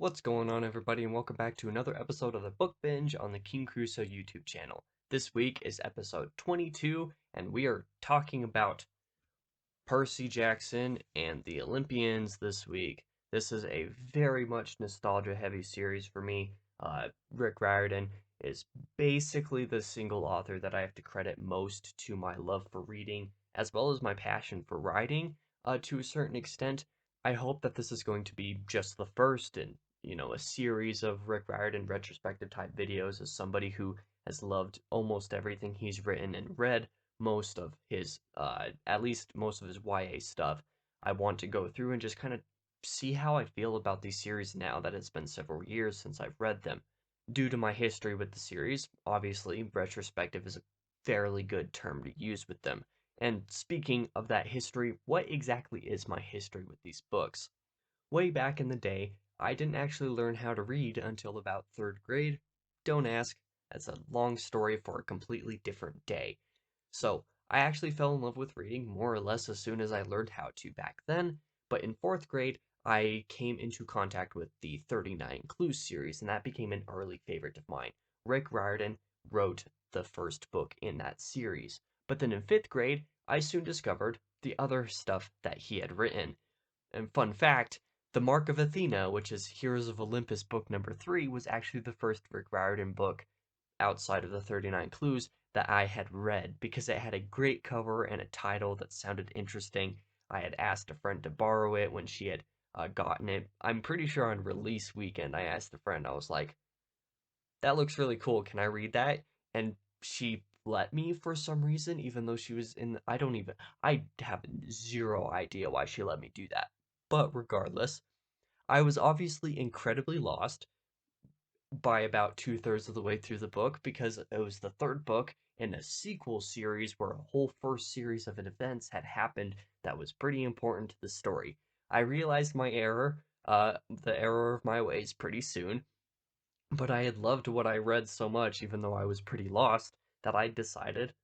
What's going on, everybody, and welcome back to another episode of the Book Binge on the King Crusoe YouTube channel. This week is episode 22, and we are talking about Percy Jackson and the Olympians this week. This is a very much nostalgia-heavy series for me. Rick Riordan is basically the single author that I have to credit most to my love for reading, as well as my passion for writing, to a certain extent. I hope that this is going to be just the first in a series of Rick Riordan retrospective type videos as somebody who has loved almost everything he's written and read most of his, at least most of his YA stuff. I want to go through and just kind of see how I feel about these series now that it's been several years since I've read them. Due to my history with the series, obviously, retrospective is a fairly good term to use with them. And speaking of that history, what exactly is my history with these books? Way back in the day, I didn't actually learn how to read until about 3rd grade. Don't ask, that's a long story for a completely different day. So, I actually fell in love with reading more or less as soon as I learned how to back then, but in 4th grade, I came into contact with the 39 Clues series, and that became an early favorite of mine. Rick Riordan wrote the first book in that series, but then in 5th grade, I soon discovered the other stuff that he had written. And fun fact, The Mark of Athena, which is Heroes of Olympus book number 3, was actually the first Rick Riordan book outside of the 39 Clues that I had read because it had a great cover and a title that sounded interesting. I had asked a friend to borrow it when she had gotten it. I'm pretty sure on release weekend, I asked a friend, I was like, that looks really cool. Can I read that? And she let me for some reason, even though she was in, I have zero idea why she let me do that. But regardless, I was obviously incredibly lost by about 2/3 of the way through the book because it was the 3rd book in a sequel series where a whole first series of events had happened that was pretty important to the story. I realized my error, the error of my ways pretty soon, but I had loved what I read so much, even though I was pretty lost, that I decided,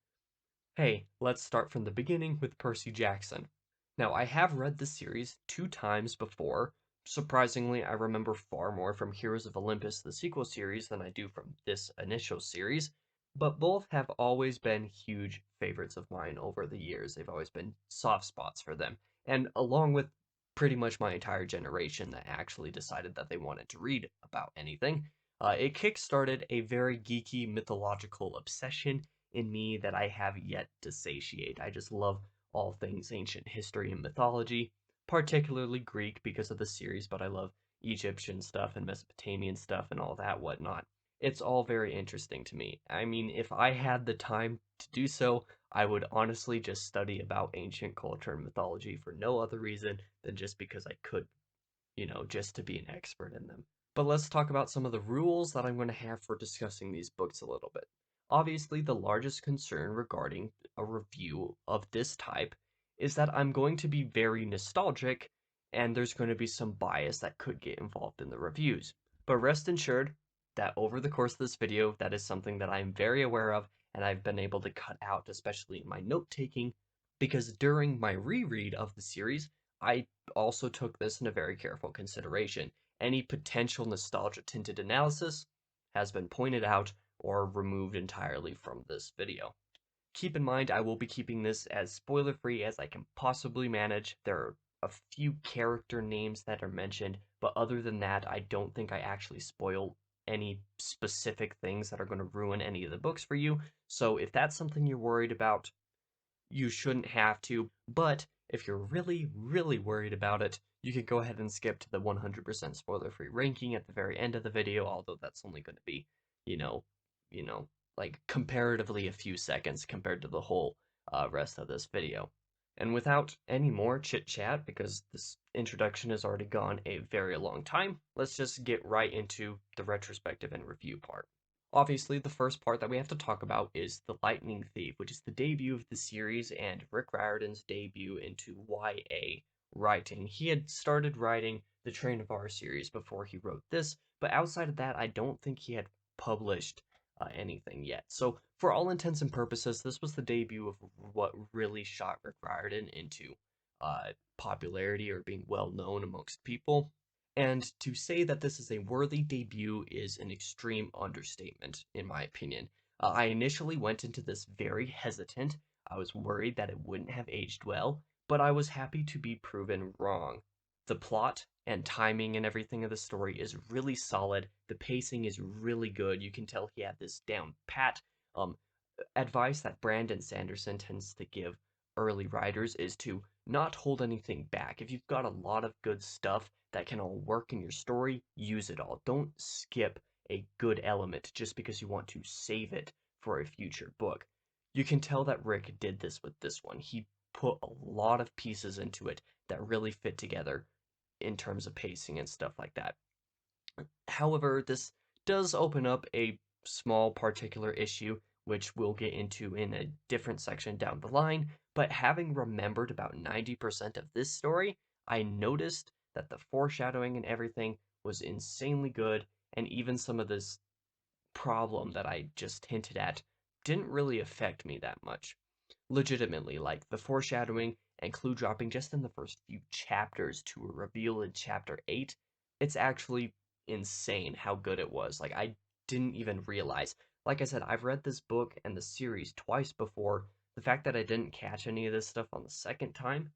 hey, let's start from the beginning with Percy Jackson. Now, I have read this series 2 times before. Surprisingly, I remember far more from Heroes of Olympus, the sequel series, than I do from this initial series, but both have always been huge favorites of mine over the years. They've always been soft spots for them, and along with pretty much my entire generation that actually decided that they wanted to read about anything, it kickstarted a very geeky mythological obsession in me that I have yet to satiate. I just love all things ancient history and mythology, particularly Greek because of the series, but I love Egyptian stuff and Mesopotamian stuff and all that whatnot. It's all very interesting to me. I mean, if I had the time to do so, I would honestly just study about ancient culture and mythology for no other reason than just because I could, just to be an expert in them. But let's talk about some of the rules that I'm going to have for discussing these books a little bit. Obviously, the largest concern regarding a review of this type is that I'm going to be very nostalgic and there's going to be some bias that could get involved in the reviews. But rest assured that over the course of this video, that is something that I'm very aware of and I've been able to cut out, especially in my note taking, because during my reread of the series, I also took this into very careful consideration. Any potential nostalgia-tinted analysis has been pointed out or removed entirely from this video. Keep in mind, I will be keeping this as spoiler-free as I can possibly manage. There are a few character names that are mentioned, but other than that, I don't think I actually spoil any specific things that are going to ruin any of the books for you. So if that's something you're worried about, you shouldn't have to. But if you're really, really worried about it, you can go ahead and skip to the 100% spoiler-free ranking at the very end of the video, although that's only going to be, you know, like comparatively a few seconds compared to the whole rest of this video. And without any more chit chat, because this introduction has already gone a very long time, let's just get right into the retrospective and review part. Obviously, the first part that we have to talk about is The Lightning Thief, which is the debut of the series and Rick Riordan's debut into YA writing. He had started writing the Train of R series before he wrote this, but outside of that, I don't think he had published anything yet. So, for all intents and purposes, this was the debut of what really shot Rick Riordan into popularity or being well known amongst people. And to say that this is a worthy debut is an extreme understatement, in my opinion. I initially went into this very hesitant. I was worried that it wouldn't have aged well, but I was happy to be proven wrong. The plot and timing and everything of the story is really solid. The pacing is really good. You can tell he had this down pat. Um, Advice that Brandon Sanderson tends to give early writers is to not hold anything back. If you've got a lot of good stuff that can all work in your story, use it all. Don't skip a good element just because you want to save it for a future book. You can tell that Rick did this with this one. He put a lot of pieces into it that really fit together in terms of pacing and stuff like that. However, this does open up a small particular issue, which we'll get into in a different section down the line. But having remembered about 90% of this story, I noticed that the foreshadowing and everything was insanely good, and even some of this problem that I just hinted at didn't really affect me that much. Legitimately, like the foreshadowing and clue dropping just in the first few chapters to a reveal in chapter 8, it's actually insane how good it was. Like, I didn't even realize. Like I said, I've read this book and the series twice before. The fact that I didn't catch any of this stuff on the second time,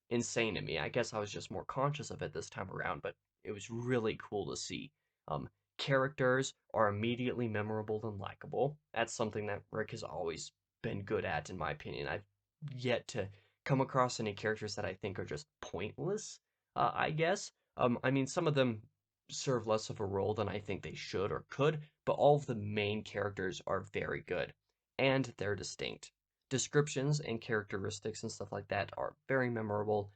insane to me. I guess I was just more conscious of it this time around, but it was really cool to see. Um, Characters are immediately memorable and likable. That's something that Rick has always been good at, in my opinion. I've yet to come across any characters that I think are just pointless, I guess. I mean, some of them serve less of a role than I think they should or could, but all of the main characters are very good, and they're distinct. Descriptions and characteristics and stuff like that are very memorable,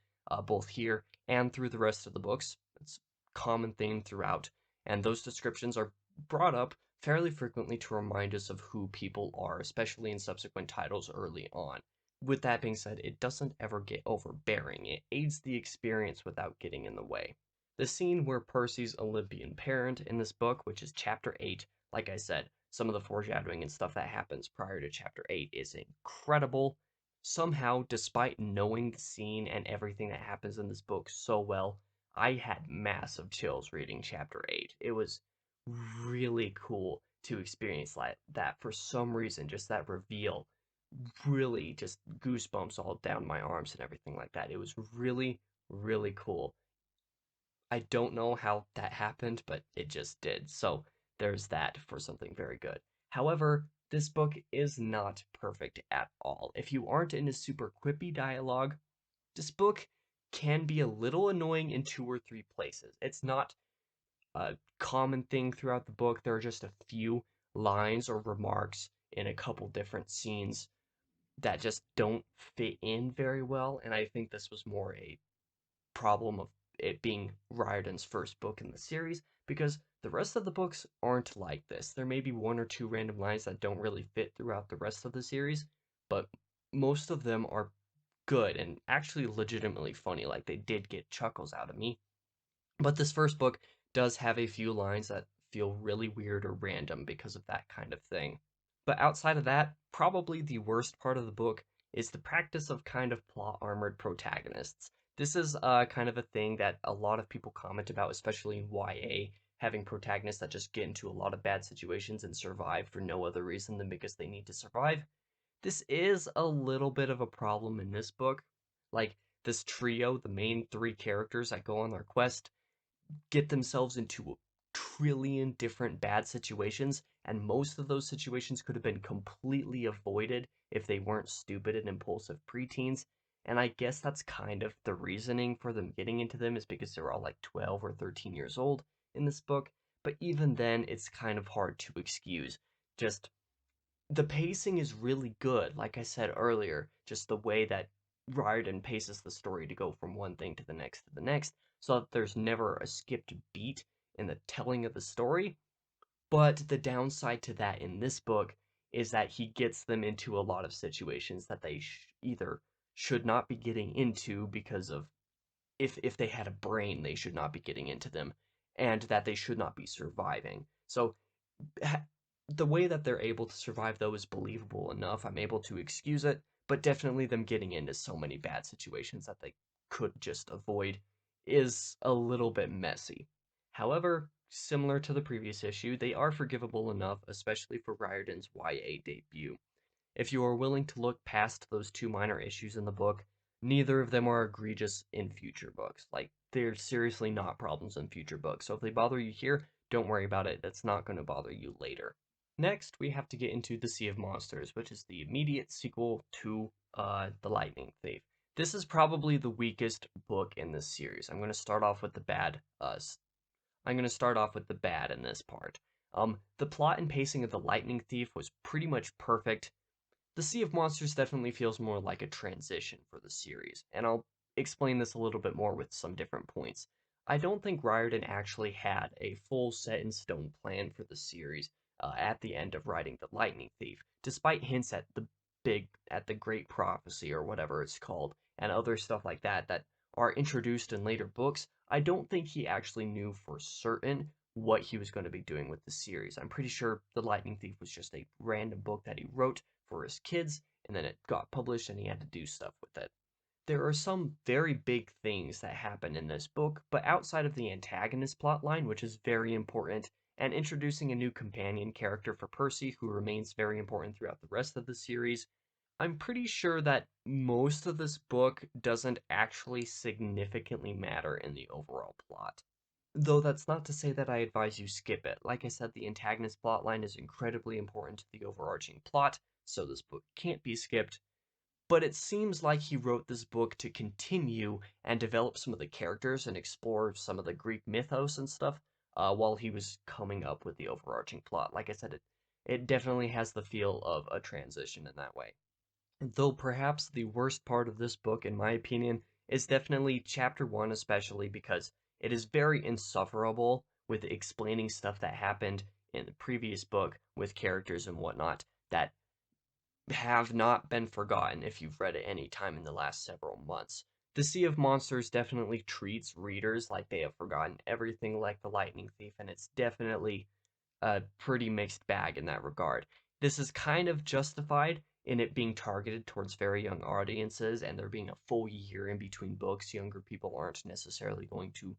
both here and through the rest of the books. It's a common theme throughout, and those descriptions are brought up fairly frequently to remind us of who people are, especially in subsequent titles early on. With that being said, it doesn't ever get overbearing. It aids the experience without getting in the way. The scene where Percy's Olympian parent in this book, which is chapter 8, like I said, some of the foreshadowing and stuff that happens prior to chapter 8 is incredible. Somehow, despite knowing the scene and everything that happens in this book so well, I had massive chills reading chapter 8. It was really cool to experience like that for some reason. Just that reveal really just goosebumps all down my arms and everything like that. It was really, really cool. I don't know how that happened, but it just did. So there's that for something very good. However, this book is not perfect at all. If you aren't into super quippy dialogue, this book can be a little annoying in two or three places. It's not a common thing throughout the book. There are just a few lines or remarks in a couple different scenes that just don't fit in very well, and I think this was more a problem of it being Riordan's first book in the series, because the rest of the books aren't like this. There may be one or two random lines that don't really fit throughout the rest of the series, but most of them are good and actually legitimately funny. Like, they did get chuckles out of me. But this first book does have a few lines that feel really weird or random because of that kind of thing. But outside of that, probably the worst part of the book is the practice of kind of plot armored protagonists. This is kind of a thing that a lot of people comment about, especially in YA, having protagonists that just get into a lot of bad situations and survive for no other reason than because they need to survive. This is a little bit of a problem in this book. Like, this trio, the main three characters that go on their quest, get themselves into a trillion different bad situations, and most of those situations could have been completely avoided if they weren't stupid and impulsive preteens. And I guess that's kind of the reasoning for them getting into them, is because they're all like 12 or 13 years old in this book. But even then, it's kind of hard to excuse. Just the pacing is really good, like I said earlier, just the way that Riordan paces the story to go from one thing to the next, so that there's never a skipped beat in the telling of the story. But the downside to that in this book is that he gets them into a lot of situations that they either should not be getting into because of, if they had a brain, they should not be getting into them, and that they should not be surviving. So the way that they're able to survive, though, is believable enough. I'm able to excuse it, but definitely them getting into so many bad situations that they could just avoid is a little bit messy. However, similar to the previous issue, they are forgivable enough, especially for Riordan's YA debut. If you are willing to look past those two minor issues in the book, neither of them are egregious in future books. Like, they're seriously not problems in future books. So if they bother you here, don't worry about it. That's not going to bother you later. Next, we have to get into The Sea of Monsters, which is the immediate sequel to The Lightning Thief. This is probably the weakest book in this series. I'm going to start off with the bad. I'm going to start off with the bad in this part. The plot and pacing of The Lightning Thief was pretty much perfect. The Sea of Monsters definitely feels more like a transition for the series, and I'll explain this a little bit more with some different points. I don't think Riordan actually had a full set-in-stone plan for the series at the end of writing The Lightning Thief, despite hints at the Great Prophecy or whatever it's called, and other stuff like that that are introduced in later books. I don't think he actually knew for certain what he was going to be doing with the series. I'm pretty sure The Lightning Thief was just a random book that he wrote for his kids, and then it got published and he had to do stuff with it. There are some very big things that happen in this book, but outside of the antagonist plotline, which is very important, and introducing a new companion character for Percy, who remains very important throughout the rest of the series, I'm pretty sure that most of this book doesn't actually significantly matter in the overall plot. Though that's not to say that I advise you skip it. Like I said, the antagonist plotline is incredibly important to the overarching plot, so this book can't be skipped. But it seems like he wrote this book to continue and develop some of the characters and explore some of the Greek mythos and stuff while he was coming up with the overarching plot. Like I said, it definitely has the feel of a transition in that way. Though perhaps the worst part of this book, in my opinion, is definitely chapter 1, especially because it is very insufferable with explaining stuff that happened in the previous book with characters and whatnot that have not been forgotten if you've read it any time in the last several months. The Sea of Monsters definitely treats readers like they have forgotten everything like The Lightning Thief, and it's definitely a pretty mixed bag in that regard. This is kind of justified in it being targeted towards very young audiences and there being a full year in between books. Younger people aren't necessarily going to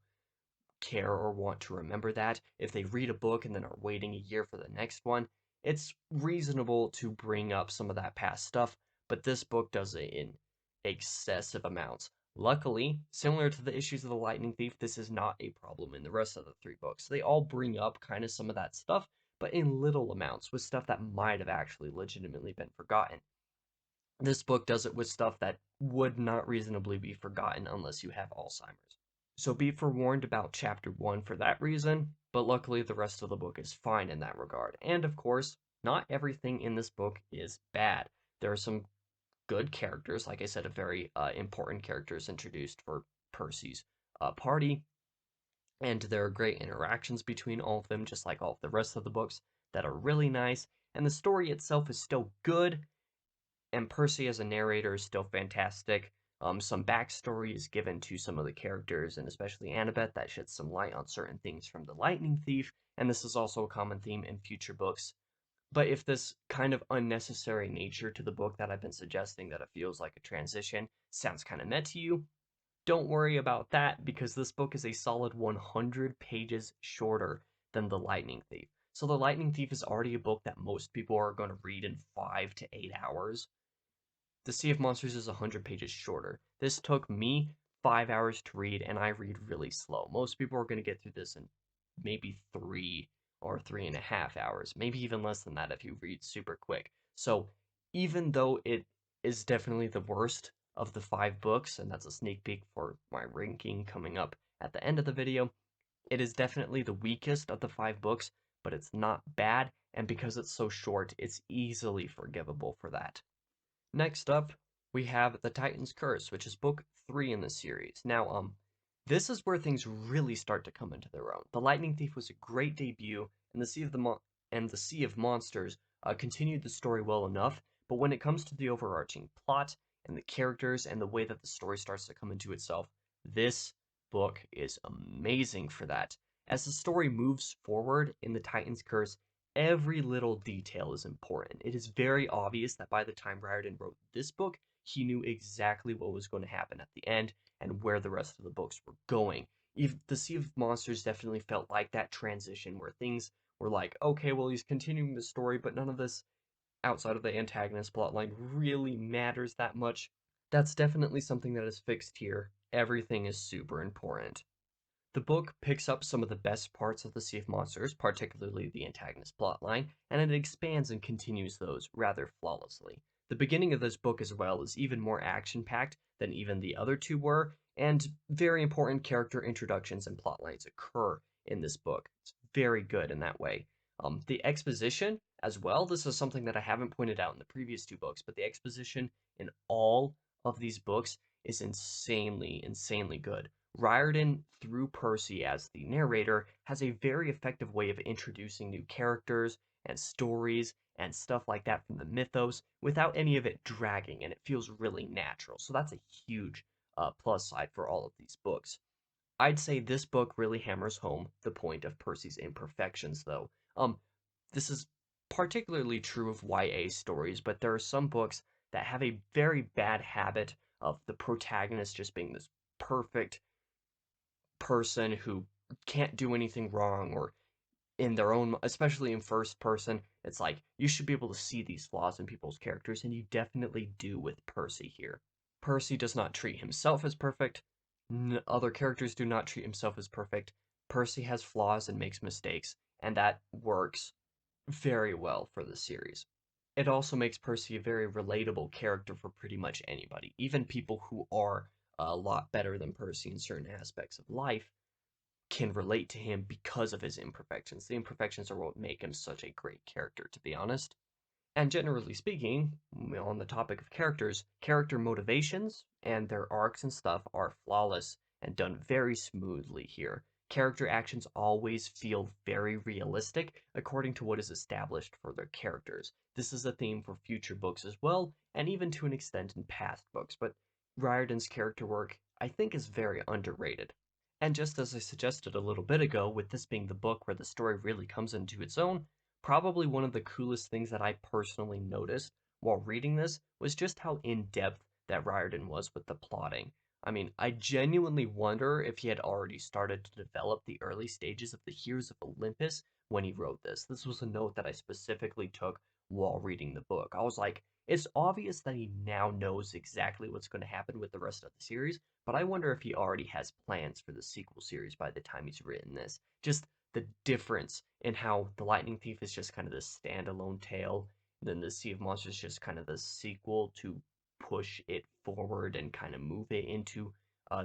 care or want to remember that. If they read a book and then are waiting a year for the next one, it's reasonable to bring up some of that past stuff, but this book does it in excessive amounts. Luckily, similar to the issues of The Lightning Thief, this is not a problem in the rest of the three books. They all bring up kind of some of that stuff, but in little amounts, with stuff that might have actually legitimately been forgotten. This book does it with stuff that would not reasonably be forgotten unless you have Alzheimer's. So be forewarned about chapter 1 for that reason, but luckily the rest of the book is fine in that regard. And of course, not everything in this book is bad. There are some good characters, like I said, a very important characters introduced for Percy's party, and there are great interactions between all of them, just like all of the rest of the books, that are really nice, and the story itself is still good, and Percy as a narrator is still fantastic. Some backstory is given to some of the characters, and especially Annabeth, that sheds some light on certain things from The Lightning Thief, and this is also a common theme in future books. But if this kind of unnecessary nature to the book that I've been suggesting, that it feels like a transition, sounds kind of meh to you, don't worry about that, because this book is a solid 100 pages shorter than The Lightning Thief. So The Lightning Thief is already a book that most people are going to read in 5 to 8 hours. The Sea of Monsters is 100 pages shorter. This took me 5 hours to read, and I read really slow. Most people are going to get through this in maybe 3 or 3.5 hours, maybe even less than that if you read super quick. So even though it is definitely the worst of the 5 books, and that's a sneak peek for my ranking coming up at the end of the video, it is definitely the weakest of the 5 books, but it's not bad, and because it's so short, it's easily forgivable for that. Next up, we have The Titan's Curse, which is book 3 in the series. Now, this is where things really start to come into their own. The Lightning Thief was a great debut, and the Sea of Monsters continued the story well enough, but when it comes to the overarching plot and the characters and the way that the story starts to come into itself, this book is amazing for that. As the story moves forward in The Titan's Curse, every little detail is important. It is very obvious that by the time Riordan wrote this book, he knew exactly what was going to happen at the end and where the rest of the books were going. The Sea of Monsters definitely felt like that transition where things were like, okay, well, he's continuing the story, but none of this outside of the antagonist plotline really matters that much. That's definitely something that is fixed here. Everything is super important. The book picks up some of the best parts of the Sea of Monsters, particularly the antagonist plotline, and it expands and continues those rather flawlessly. The beginning of this book as well is even more action-packed than even the other two were, and very important character introductions and plotlines occur in this book. It's very good in that way. The exposition as well, this is something that I haven't pointed out in the previous two books, but the exposition in all of these books is insanely good. Riordan, through Percy as the narrator, has a very effective way of introducing new characters and stories and stuff like that from the mythos without any of it dragging, and it feels really natural. So that's a huge plus side for all of these books. I'd say this book really hammers home the point of Percy's imperfections, though. This is particularly true of YA stories, but there are some books that have a very bad habit of the protagonist just being this perfect person who can't do anything wrong, or in their own, especially in first person, it's like you should be able to see these flaws in people's characters, and you definitely do with Percy here. Percy does not treat himself as perfect. Other characters do not treat himself as perfect. Percy has flaws and makes mistakes, and that works very well for the series. It also makes Percy a very relatable character for pretty much anybody, even people who are a lot better than Percy in certain aspects of life can relate to him because of his imperfections. The imperfections are what make him such a great character, to be honest. And generally speaking, on the topic of characters, character motivations and their arcs and stuff are flawless and done very smoothly here. Character actions always feel very realistic according to what is established for their characters. This is a theme for future books as well, and even to an extent in past books, but Riordan's character work, I think, is very underrated. And just as I suggested a little bit ago, with this being the book where the story really comes into its own, probably one of the coolest things that I personally noticed while reading this was just how in-depth that Riordan was with the plotting. I mean, I genuinely wonder if he had already started to develop the early stages of the Heroes of Olympus when he wrote this. This was a note that I specifically took while reading the book. I was like, it's obvious that he now knows exactly what's going to happen with the rest of the series, but I wonder if he already has plans for the sequel series by the time he's written this. Just the difference in how The Lightning Thief is just kind of this standalone tale, and then The Sea of Monsters is just kind of the sequel to push it forward and kind of move it into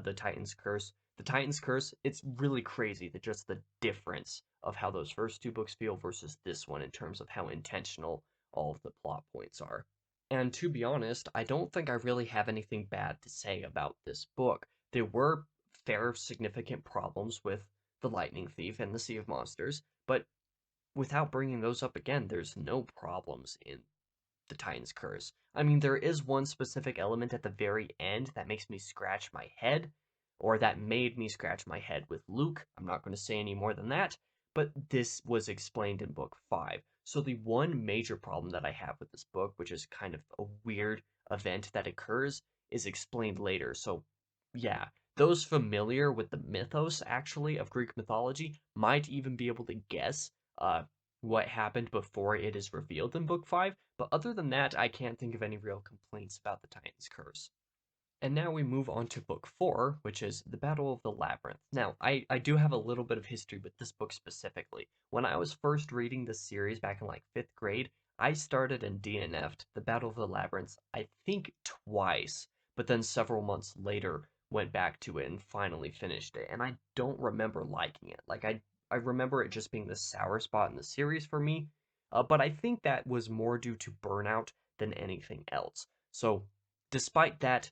the Titan's Curse. The Titan's Curse, it's really crazy that just the difference of how those first two books feel versus this one in terms of how intentional all of the plot points are. And to be honest, I don't think I really have anything bad to say about this book. There were fair significant problems with The Lightning Thief and The Sea of Monsters, but without bringing those up again, there's no problems in The Titan's Curse. I mean, there is one specific element at the very end that makes me scratch my head, or that made me scratch my head with Luke. I'm not going to say any more than that, but this was explained in book 5. So the one major problem that I have with this book, which is kind of a weird event that occurs, is explained later. So yeah, those familiar with the mythos actually of Greek mythology might even be able to guess what happened before it is revealed in book 5, but other than that, I can't think of any real complaints about the Titan's Curse. And now we move on to book 4, which is The Battle of the Labyrinth. Now, I do have a little bit of history with this book specifically. When I was first reading this series back in like 5th grade, I started and DNF'd The Battle of the Labyrinth, I think twice, but then several months later went back to it and finally finished it. And I don't remember liking it. Like, I remember it just being the sour spot in the series for me, but I think that was more due to burnout than anything else. So, despite that,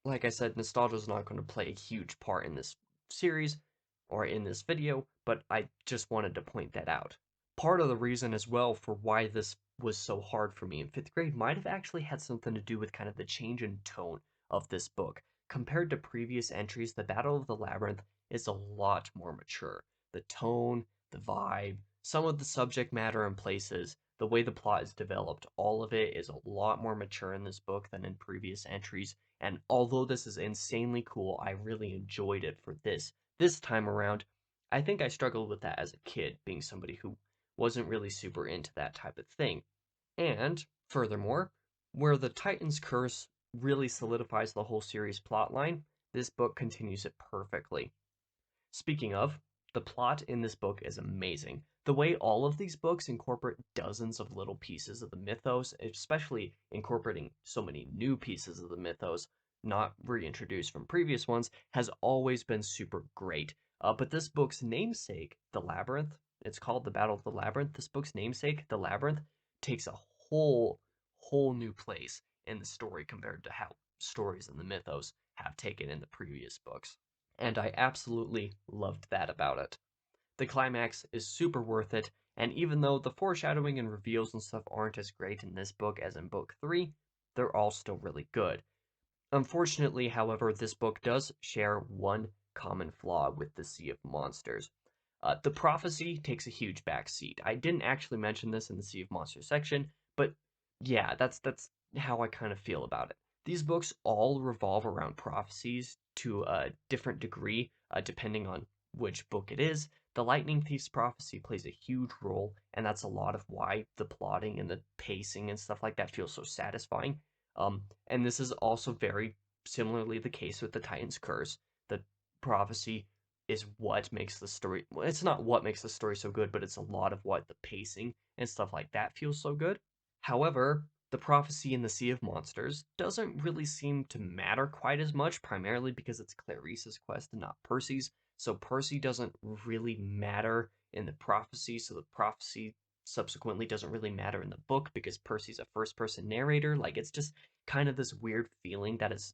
like I said, nostalgia is not going to play a huge part in this series or in this video, but I just wanted to point that out. Part of the reason as well for why this was so hard for me in 5th grade might have actually had something to do with kind of the change in tone of this book. Compared to previous entries, The Battle of the Labyrinth is a lot more mature. The tone, the vibe, some of the subject matter and places, the way the plot is developed, all of it is a lot more mature in this book than in previous entries, and although this is insanely cool, I really enjoyed it for this This time around, I think I struggled with that as a kid, being somebody who wasn't really super into that type of thing. And, furthermore, where the Titan's Curse really solidifies the whole series plotline, this book continues it perfectly. Speaking of, the plot in this book is amazing. The way all of these books incorporate dozens of little pieces of the mythos, especially incorporating so many new pieces of the mythos, not reintroduced from previous ones, has always been super great. But this book's namesake, The Labyrinth, it's called The Battle of the Labyrinth. This book's namesake, The Labyrinth, takes a whole new place in the story compared to how stories in the mythos have taken in the previous books. And I absolutely loved that about it. The climax is super worth it, and even though the foreshadowing and reveals and stuff aren't as great in this book as in book 3, they're all still really good. Unfortunately, however, this book does share one common flaw with the Sea of Monsters. The prophecy takes a huge backseat. I didn't actually mention this in the Sea of Monsters section, but yeah, that's how I kind of feel about it. These books all revolve around prophecies to a different degree, depending on which book it is. The Lightning Thief's prophecy plays a huge role, and that's a lot of why the plotting and the pacing and stuff like that feels so satisfying. And this is also very similarly the case with the Titan's Curse. The prophecy is what makes the story. Well, it's not what makes the story so good, but it's a lot of what the pacing and stuff like that feels so good. However, the prophecy in the Sea of Monsters doesn't really seem to matter quite as much, primarily because it's Clarice's quest and not Percy's. So Percy doesn't really matter in the prophecy, so the prophecy subsequently doesn't really matter in the book because Percy's a first-person narrator. Like, it's just kind of this weird feeling that is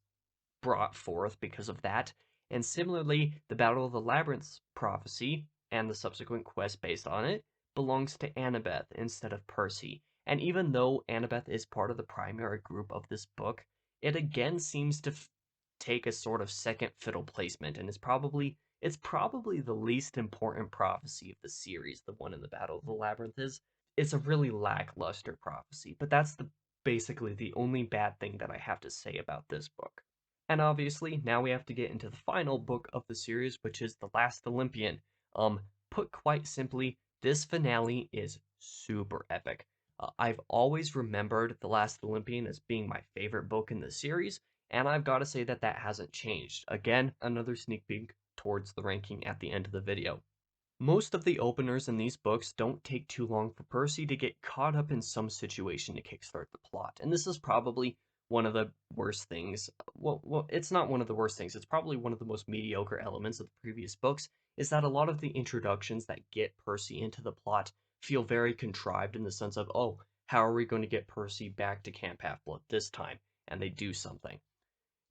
brought forth because of that. And similarly, the Battle of the Labyrinth's prophecy and the subsequent quest based on it belongs to Annabeth instead of Percy. And even though Annabeth is part of the primary group of this book, it again seems to take a sort of second fiddle placement, and it's probably the least important prophecy of the series. The one in the Battle of the Labyrinth is. It's a really lackluster prophecy, but that's basically the only bad thing that I have to say about this book. And obviously, now we have to get into the final book of the series, which is The Last Olympian. Put quite simply, this finale is super epic. I've always remembered The Last Olympian as being my favorite book in the series, and I've got to say that that hasn't changed. Again, another sneak peek towards the ranking at the end of the video. Most of the openers in these books don't take too long for Percy to get caught up in some situation to kickstart the plot, and this is probably one of the worst things. Well, it's not one of the worst things. It's probably one of the most mediocre elements of the previous books, is that a lot of the introductions that get Percy into the plot feel very contrived in the sense of, oh, how are we going to get Percy back to Camp Half-Blood this time? And they do something.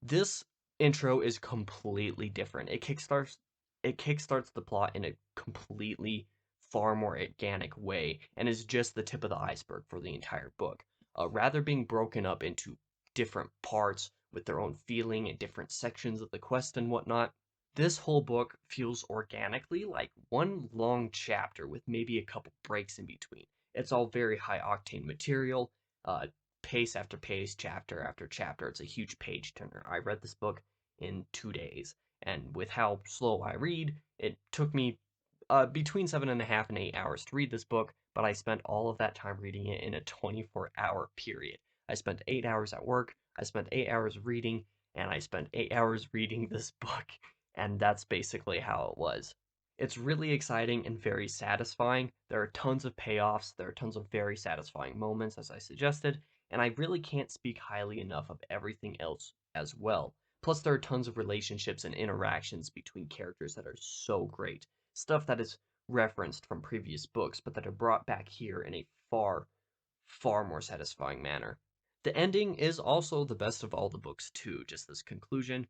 This intro is completely different. It kickstarts the plot in a completely far more organic way and is just the tip of the iceberg for the entire book. Rather being broken up into different parts with their own feeling and different sections of the quest and whatnot, this whole book feels organically like one long chapter with maybe a couple breaks in between. It's all very high octane material, pace after pace, chapter after chapter. It's a huge page turner. I read this book in 2 days, and with how slow I read, it took me between 7.5 and 8 hours to read this book, but I spent all of that time reading it in a 24-hour period. I spent 8 hours at work, I spent 8 hours reading, and I spent 8 hours reading this book, and that's basically how it was. It's really exciting and very satisfying. There are tons of payoffs, there are tons of very satisfying moments, as I suggested, and I really can't speak highly enough of everything else as well. Plus, there are tons of relationships and interactions between characters that are so great. Stuff that is referenced from previous books, but that are brought back here in a far, far more satisfying manner. The ending is also the best of all the books, too. Just this conclusion,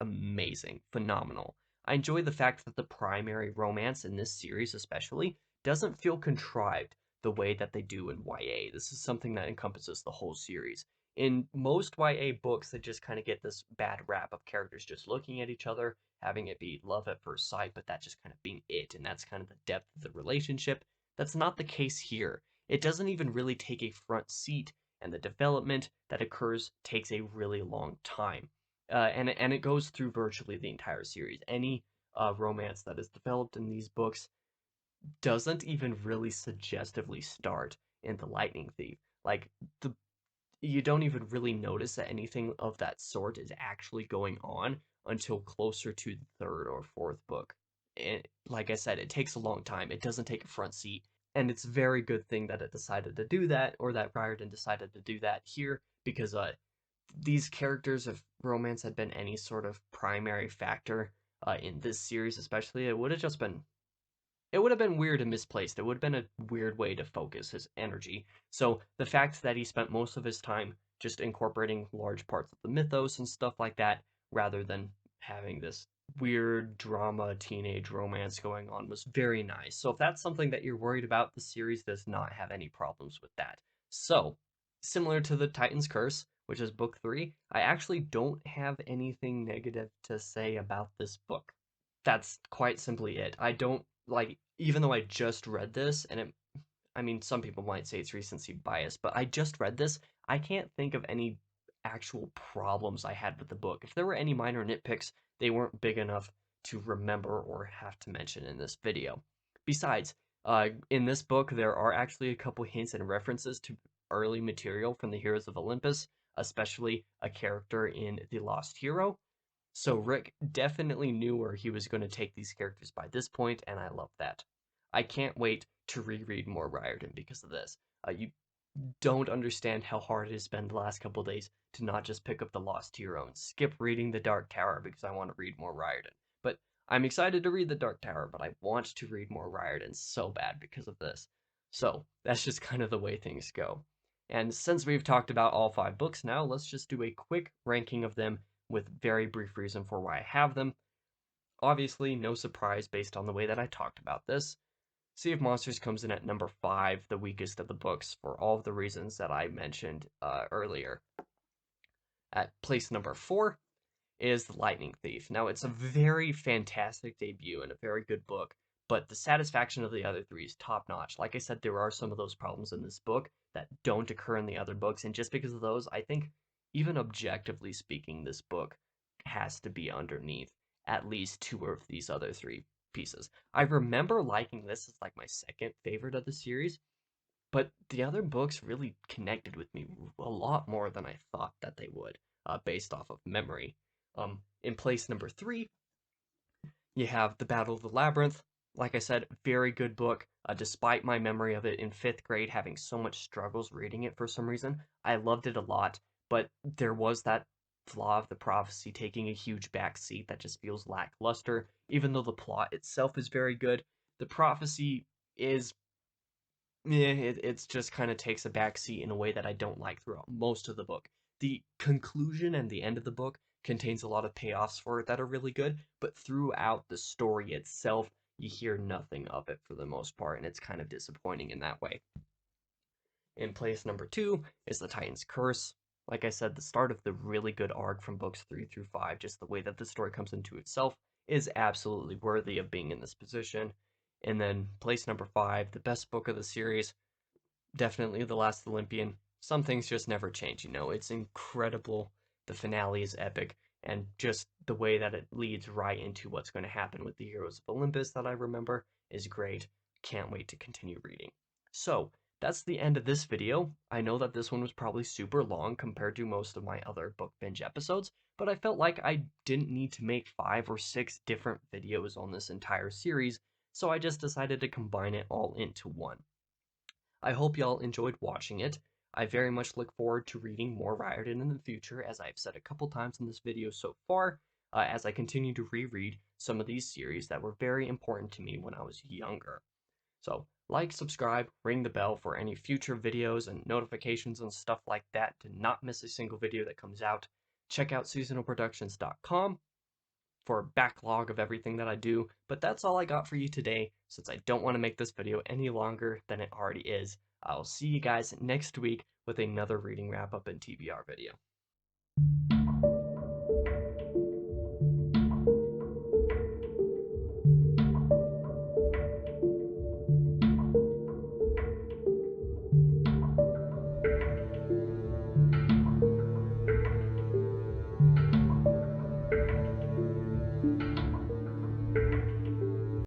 amazing, phenomenal. I enjoy the fact that the primary romance in this series, especially, doesn't feel contrived the way that they do in YA. This is something that encompasses the whole series. In most YA books, they just kind of get this bad rap of characters just looking at each other, having it be love at first sight, but that just kind of being it, and that's kind of the depth of the relationship. That's not the case here. It doesn't even really take a front seat, and the development that occurs takes a really long time. And it goes through virtually the entire series. Any romance that is developed in these books doesn't even really suggestively start in The Lightning Thief. Like, the you don't even really notice that anything of that sort is actually going on until closer to the third or fourth book. And like I said, it takes a long time. It doesn't take a front seat. And it's a very good thing that it decided to do that, or that Riordan decided to do that here, because these characters, if romance had been any sort of primary factor in this series especially, it would have been weird and misplaced. It would have been a weird way to focus his energy. So the fact that he spent most of his time just incorporating large parts of the mythos and stuff like that, rather than having this weird drama teenage romance going on, was very nice. So if that's something that you're worried about, the series does not have any problems with that. So, similar to the Titan's Curse, which is book 3, I actually don't have anything negative to say about this book. That's quite simply it. I don't like, even though I just read this, and I mean, some people might say it's recency bias, but I just read this. I can't think of any actual problems I had with the book. If there were any minor nitpicks, they weren't big enough to remember or have to mention in this video. Besides, in this book, there are actually a couple hints and references to early material from the Heroes of Olympus, especially a character in The Lost Hero. So Rick definitely knew where he was going to take these characters by this point, and I love that. I can't wait to reread more Riordan because of this. You don't understand how hard it has been the last couple days to not just pick up The Lost Hero and skip reading The Dark Tower because I want to read more Riordan. But I'm excited to read The Dark Tower, but I want to read more Riordan so bad because of this. So that's just kind of the way things go. And since we've talked about all 5 books now, let's just do a quick ranking of them with very brief reason for why I have them. Obviously, no surprise based on the way that I talked about this. Sea of Monsters comes in at number 5, the weakest of the books, for all of the reasons that I mentioned earlier. At place number 4 is The Lightning Thief. Now, it's a very fantastic debut and a very good book, but the satisfaction of the other 3 is top-notch. Like I said, there are some of those problems in this book that don't occur in the other books, and just because of those, I think, even objectively speaking, this book has to be underneath at least 2 of these other 3 pieces. I remember liking this as like my second favorite of the series, but the other books really connected with me a lot more than I thought that they would, based off of memory. In place number 3, you have The Battle of the Labyrinth. Like I said, very good book. Despite my memory of it in 5th grade having so much struggles reading it for some reason, I loved it a lot, but there was that flaw of the prophecy taking a huge backseat that just feels lackluster. Even though the plot itself is very good, the prophecy is it's just kind of takes a backseat in a way that I don't like throughout most of the book. The conclusion and the end of the book contains a lot of payoffs for it that are really good, but throughout the story itself, you hear nothing of it for the most part, and it's kind of disappointing in that way. In place number 2 is The Titan's Curse. Like I said, the start of the really good arc from books 3 through 5, just the way that the story comes into itself, is absolutely worthy of being in this position. And then place number 5, the best book of the series, definitely The Last Olympian. Some things just never change, you know. It's incredible. The finale is epic, and just the way that it leads right into what's going to happen with the Heroes of Olympus that I remember is great. Can't wait to continue reading. So, that's the end of this video. I know that this one was probably super long compared to most of my other Book Binge episodes, but I felt like I didn't need to make 5 or 6 different videos on this entire series, so I just decided to combine it all into one. I hope y'all enjoyed watching it. I very much look forward to reading more Riordan in the future, as I've said a couple times in this video so far, as I continue to reread some of these series that were very important to me when I was younger. So, like, subscribe, ring the bell for any future videos and notifications and stuff like that to not miss a single video that comes out. Check out seasonalproductions.com for a backlog of everything that I do, but that's all I got for you today, since I don't want to make this video any longer than it already is. I'll see you guys next week with another reading wrap-up and TBR video.